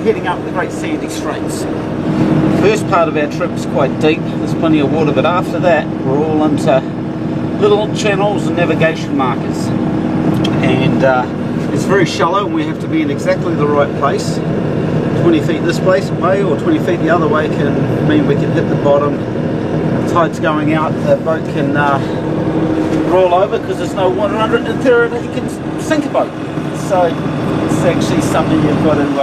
heading up the Great Sandy Straits. The first part of our trip is quite deep, there's plenty of water, but after that we're all into little channels and navigation markers, and it's very shallow and we have to be in exactly the right place. 20 feet this place way or 20 feet the other way can mean we can hit the bottom. The tide's going out, the boat can roll over because there's no water under it, and theoretically you can sink a boat. So it's actually something you've got to be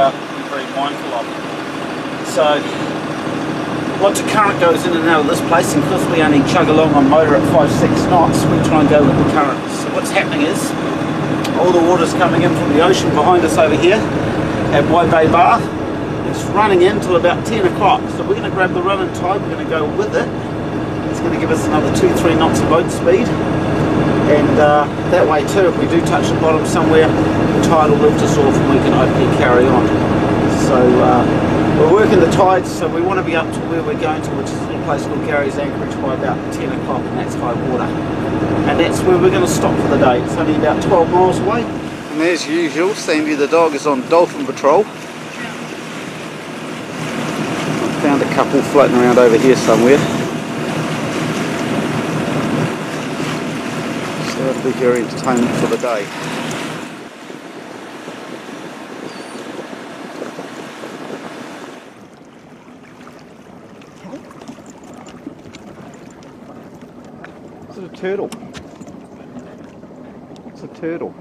very mindful of. So lots of current goes in and out of this place, and because we only chug along on motor at 5-6 knots, we try and go with the current. So what's happening is all the water's coming in from the ocean behind us over here at Waibay Bar. It's running in till about 10 o'clock, so we're going to grab the running tide, we're going to go with it. It's going to give us another 2-3 knots of boat speed, and that way too, if we do touch the bottom somewhere, the tide will lift us off and we can hopefully carry on. So we're working the tides, so we want to be up to where we're going to, which is a little place called Gary's Anchorage, by about 10 o'clock, and that's high water. And that's where we're going to stop for the day. It's only about 12 miles away. And as usual, Sandy the dog is on dolphin patrol. I found a couple floating around over here somewhere. So that'll be your entertainment for the day. It's a turtle. It's a turtle.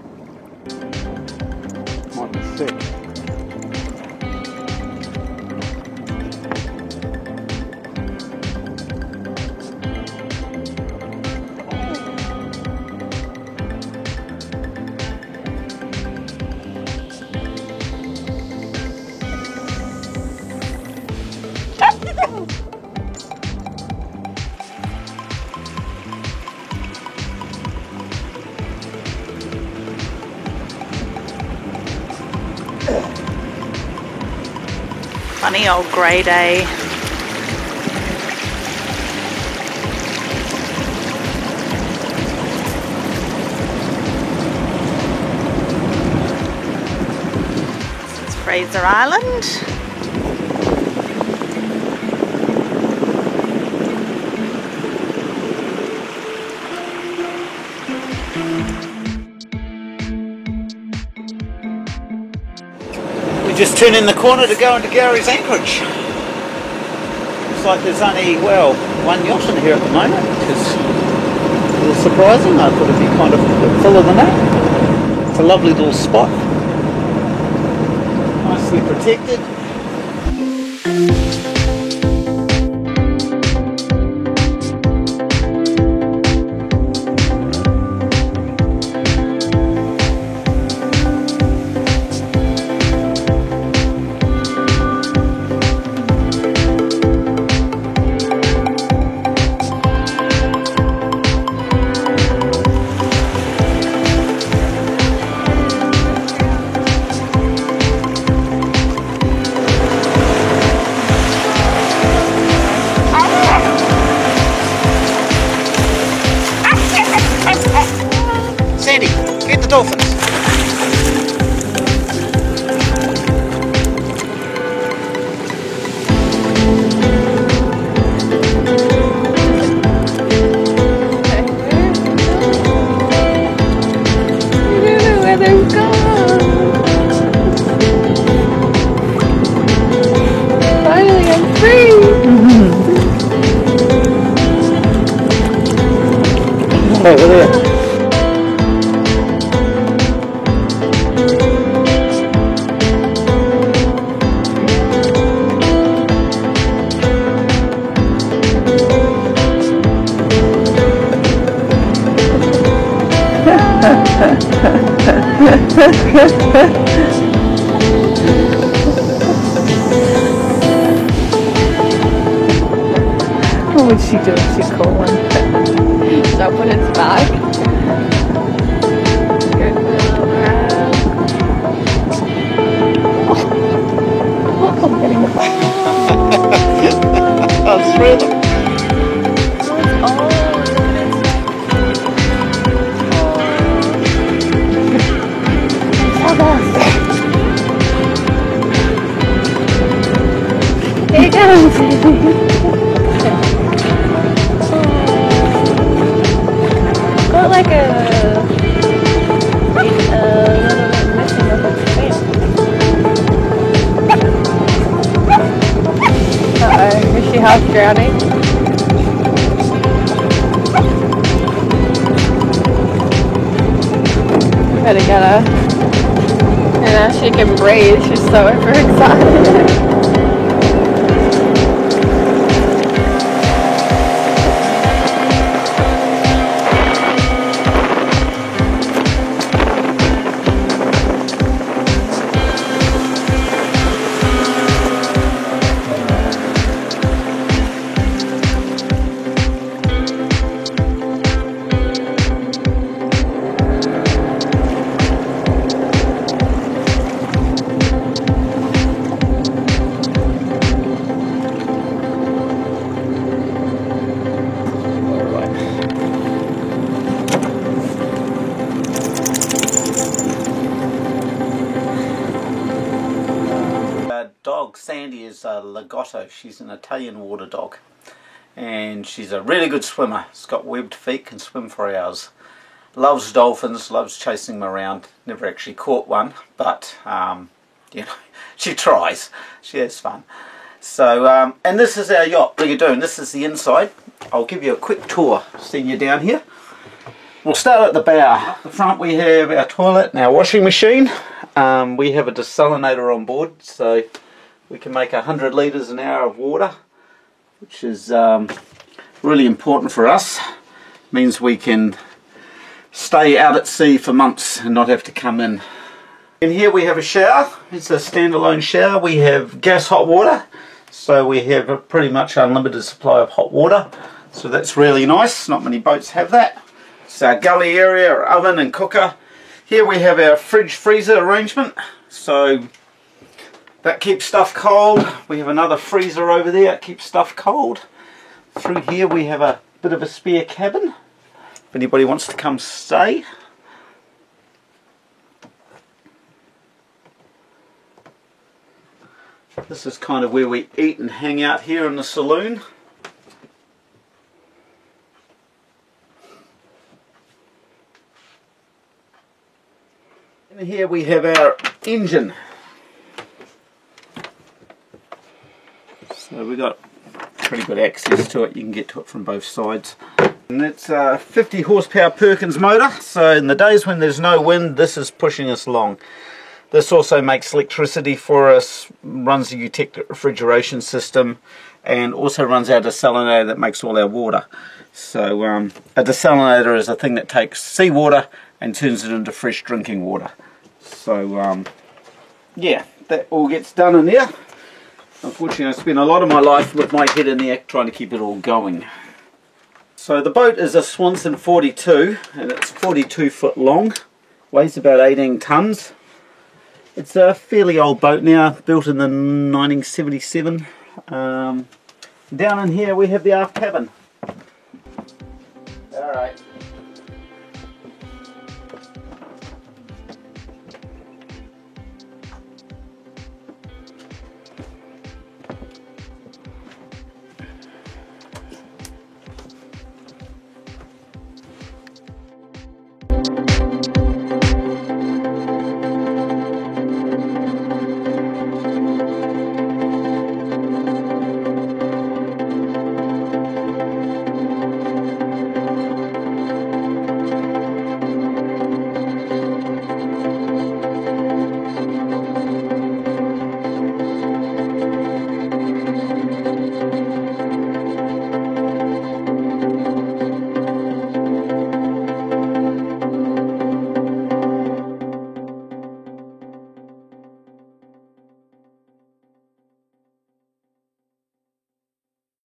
Might be sick. Funny old grey day. This is Fraser Island. Just turn in the corner to go into Gary's Anchorage. Looks like there's only, well, one yacht in here at the moment, which is a little surprising. I thought it'd be kind of fuller than that. It's a lovely little spot. Nicely protected. Sandy, get the dolphins. Where they've gone. Finally, I'm free. Over there. What would she do if she caught one? Should I put its back? Good little crab. I'm getting the That's really. Got like a little bit missing of its fin. Uh-oh, is she half drowning? Better get her. And now she can breathe, she's so overexcited. Dog Sandy is a Lagotto. She's an Italian water dog, and she's a really good swimmer. She's got webbed feet, can swim for hours. Loves dolphins, loves chasing them around. Never actually caught one, but you know, she tries. She has fun. So, and this is our yacht, Brigadoon. This is the inside. I'll give you a quick tour, seeing you down here. We'll start at the bow. Up the front we have our toilet and our washing machine. We have a desalinator on board, so we can make 100 litres an hour of water, which is really important for us. Means we can stay out at sea for months and not have to come in. In here we have a shower. It's a standalone shower. We have gas hot water, so we have a pretty much unlimited supply of hot water. So that's really nice. Not many boats have that. It's our gully area, our oven and cooker. Here we have our fridge freezer arrangement. So that keeps stuff cold. We have another freezer over there that keeps stuff cold. Through here we have a bit of a spare cabin if anybody wants to come stay. This is kind of where we eat and hang out here in the saloon. And here we have our engine. So we've got pretty good access to it. You can get to it from both sides. And it's a 50 horsepower Perkins motor. So in the days when there's no wind, this is pushing us along. This also makes electricity for us, runs the Utectic refrigeration system, and also runs our desalinator that makes all our water. So a desalinator is a thing that takes seawater and turns it into fresh drinking water. So yeah, that all gets done in there. Unfortunately, I spent a lot of my life with my head in there trying to keep it all going. So the boat is a Swanson 42, and it's 42 foot long, weighs about 18 tons. It's a fairly old boat now, built in the 1977. Down in here we have the aft cabin. Alright.